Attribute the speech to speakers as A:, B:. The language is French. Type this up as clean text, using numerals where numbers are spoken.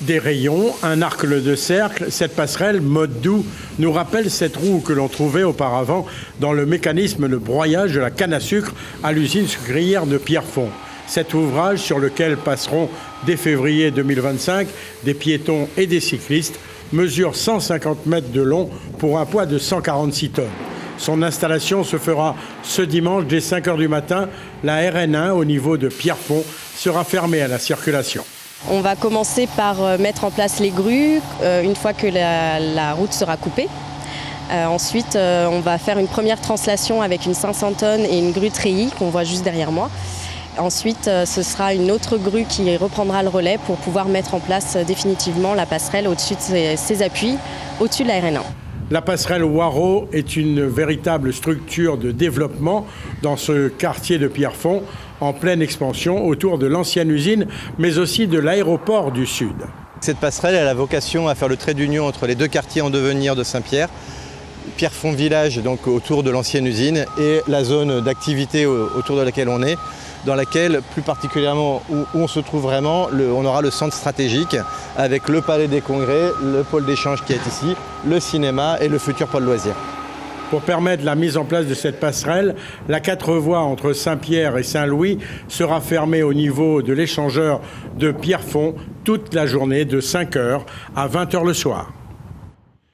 A: Des rayons, un arc de cercle, cette passerelle mode doux nous rappelle cette roue que l'on trouvait auparavant dans le mécanisme de broyage de la canne à sucre à l'usine sucrière de Pierrefonds. Cet ouvrage sur lequel passeront dès février 2025 des piétons et des cyclistes mesure 150 mètres de long pour un poids de 146 tonnes. Son installation se fera ce dimanche dès 5 h du matin. La RN1 au niveau de Pierrefonds sera fermée à la circulation.
B: On va commencer par mettre en place les grues une fois que la route sera coupée. Ensuite, on va faire une première translation avec une 500 tonnes et une grue treillis qu'on voit juste derrière moi. Ensuite, ce sera une autre grue qui reprendra le relais pour pouvoir mettre en place définitivement la passerelle au-dessus de ses appuis, au-dessus de la RN1.
A: La passerelle Waro est une véritable structure de développement dans ce quartier de Pierrefonds, en pleine expansion autour de l'ancienne usine, mais aussi de l'aéroport du Sud.
C: Cette passerelle elle a vocation à faire le trait d'union entre les deux quartiers en devenir de Saint-Pierre, Pierrefonds village, donc autour de l'ancienne usine, et la zone d'activité autour de laquelle on est, dans laquelle, plus particulièrement où on se trouve vraiment, on aura le centre stratégique avec le palais des congrès, le pôle d'échange qui est ici, le cinéma et le futur pôle loisirs.
A: Pour permettre la mise en place de cette passerelle, la 4 voies entre Saint-Pierre et Saint-Louis sera fermée au niveau de l'échangeur de Pierrefonds toute la journée de 5 h à 20 h le soir.